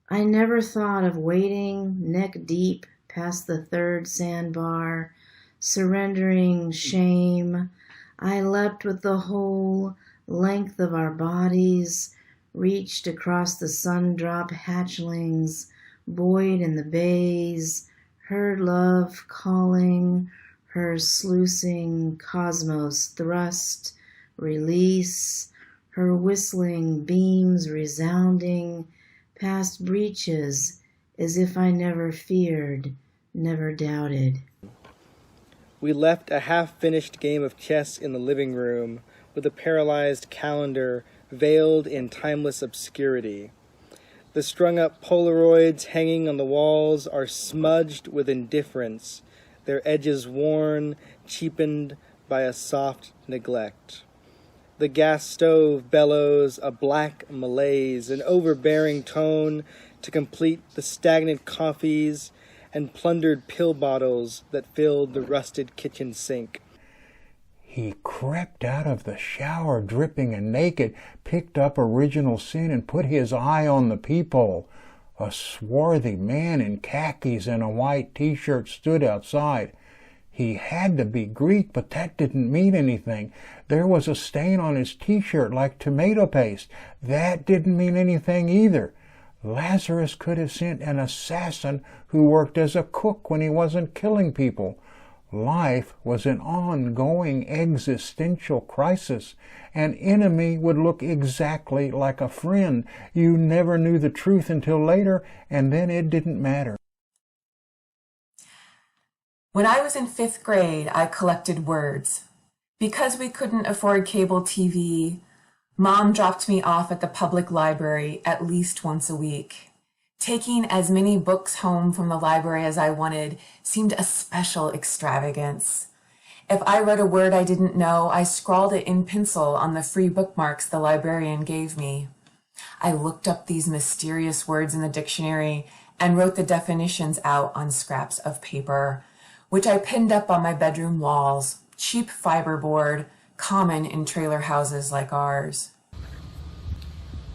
I never thought of wading neck deep past the third sandbar, surrendering shame. I leapt with the whole length of our bodies, reached across the sun-drop hatchlings, buoyed in the bays, heard love calling, her sluicing cosmos thrust, release, her whistling beams resounding past breaches as if I never feared, never doubted. We left a half-finished game of chess in the living room with a paralyzed calendar veiled in timeless obscurity. The strung-up Polaroids hanging on the walls are smudged with indifference, their edges worn, cheapened by a soft neglect. The gas stove bellows a black malaise, an overbearing tone to complete the stagnant coffees and plundered pill bottles that filled the rusted kitchen sink. He crept out of the shower dripping and naked, picked up Original Sin and put his eye on the peephole. A swarthy man in khakis and a white t-shirt stood outside. He had to be Greek, but that didn't mean anything. There was a stain on his t-shirt like tomato paste. That didn't mean anything either. Lazarus could have sent an assassin who worked as a cook when he wasn't killing people. Life was an ongoing existential crisis. An enemy would look exactly like a friend. You never knew the truth until later, and then it didn't matter. When I was in 5th grade, I collected words. Because we couldn't afford cable TV, Mom dropped me off at the public library at least once a week. Taking as many books home from the library as I wanted seemed a special extravagance. If I read a word I didn't know, I scrawled it in pencil on the free bookmarks the librarian gave me. I looked up these mysterious words in the dictionary and wrote the definitions out on scraps of paper, which I pinned up on my bedroom walls, cheap fiberboard, common in trailer houses like ours.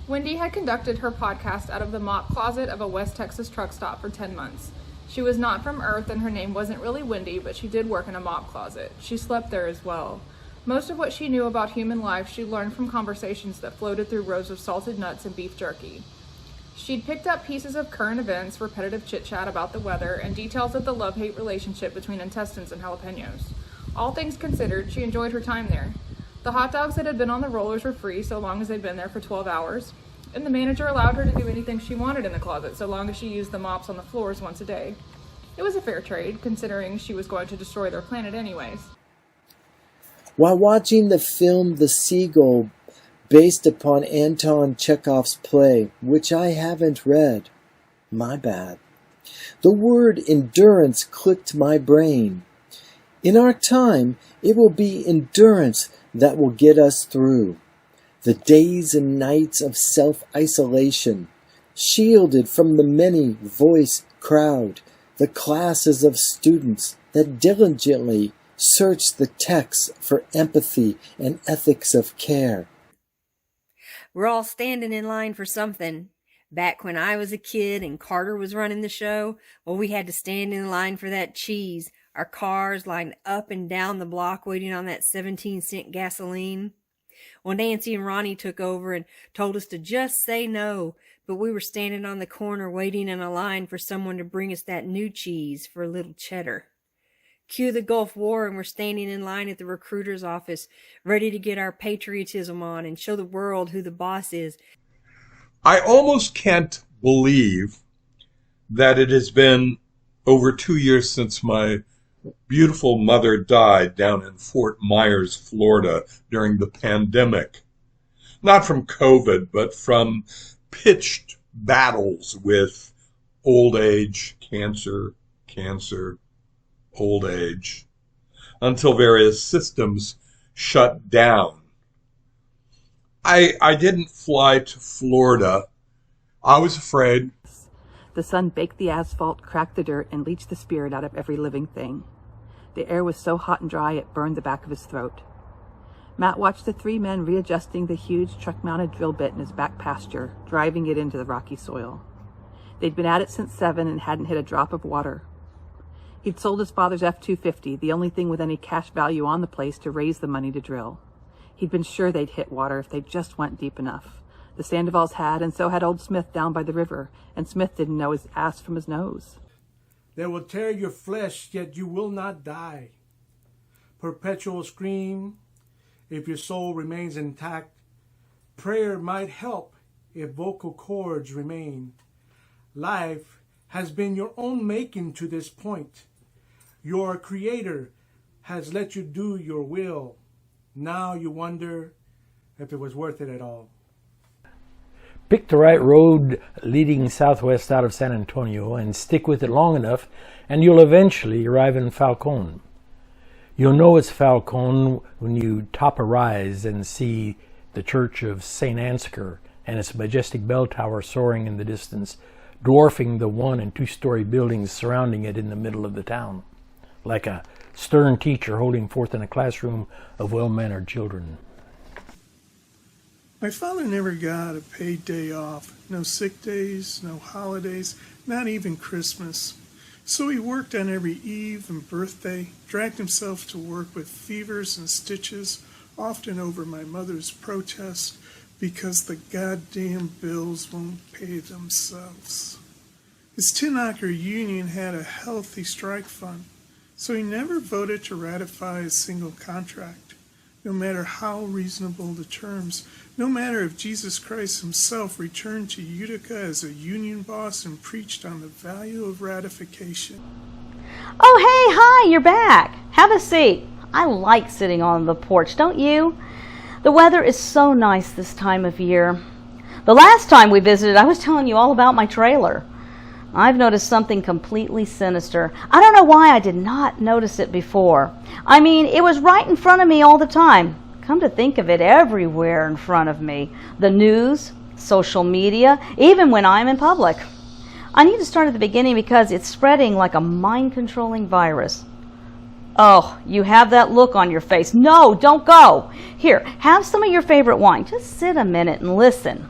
Wendy had conducted her podcast out of the mop closet of a West Texas truck stop for 10 months. She was not from Earth and her name wasn't really Wendy, but she did work in a mop closet. She slept there as well. Most of what she knew about human life she learned from conversations that floated through rows of salted nuts and beef jerky. She'd picked up pieces of current events, repetitive chit-chat about the weather, and details of the love-hate relationship between intestines and jalapenos. All things considered, she enjoyed her time there. The hot dogs that had been on the rollers were free so long as they'd been there for 12 hours, and the manager allowed her to do anything she wanted in the closet so long as she used the mops on the floors once a day. It was a fair trade, considering she was going to destroy their planet anyways. While watching the film The Seagull, based upon Anton Chekhov's play, which I haven't read, my bad, the word endurance clicked my brain. In our time, it will be endurance that will get us through the days and nights of self-isolation, shielded from the many-voiced crowd, the classes of students that diligently search the text for empathy and ethics of care. We're all standing in line for something. Back when I was a kid and Carter was running the show, well, we had to stand in line for that cheese. Our cars lined up and down the block waiting on that 17-cent gasoline. Well, Nancy and Ronnie took over and told us to just say no, but we were standing on the corner waiting in a line for someone to bring us that new cheese for a little cheddar. Cue the Gulf War and we're standing in line at the recruiter's office, ready to get our patriotism on and show the world who the boss is. I almost can't believe that it has been over 2 years since my beautiful mother died down in Fort Myers, Florida during the pandemic. Not from COVID, but from pitched battles with old age, cancer, old age, until various systems shut down. I didn't fly to Florida. I was afraid. The sun baked the asphalt, cracked the dirt, and leached the spirit out of every living thing. The air was so hot and dry it burned the back of his throat. Matt watched the three men readjusting the huge truck-mounted drill bit in his back pasture, driving it into the rocky soil. They'd been at it since 7 and hadn't hit a drop of water. He'd sold his father's F-250, the only thing with any cash value on the place, to raise the money to drill. He'd been sure they'd hit water if they just went deep enough. The Sandovals had, and so had old Smith down by the river, and Smith didn't know his ass from his nose. They will tear your flesh, yet you will not die. Perpetual scream, if your soul remains intact. Prayer might help if vocal cords remain. Life has been your own making to this point. Your Creator has let you do your will. Now you wonder if it was worth it at all. Pick the right road leading southwest out of San Antonio and stick with it long enough and you'll eventually arrive in Falcon. You'll know it's Falcon when you top a rise and see the church of St. Ansgar and its majestic bell tower soaring in the distance, dwarfing the 1- and 2-story buildings surrounding it in the middle of the town, like a stern teacher holding forth in a classroom of well-mannered children. My father never got a paid day off, no sick days, no holidays, not even Christmas. So he worked on every eve and birthday, dragged himself to work with fevers and stitches, often over my mother's protest, because the goddamn bills won't pay themselves. His tin knocker union had a healthy strike fund, so he never voted to ratify a single contract, no matter how reasonable the terms, no matter if Jesus Christ himself returned to Utica as a union boss and preached on the value of ratification. Oh, hey, hi, you're back. Have a seat. I like sitting on the porch, don't you? The weather is so nice this time of year. The last time we visited, I was telling you all about my trailer. I've noticed something completely sinister. I don't know why I did not notice it before. I mean, it was right in front of me all the time. Come to think of it, everywhere in front of me. The news, social media, even when I'm in public. I need to start at the beginning because it's spreading like a mind-controlling virus. Oh, you have that look on your face. No, don't go. Here, have some of your favorite wine. Just sit a minute and listen.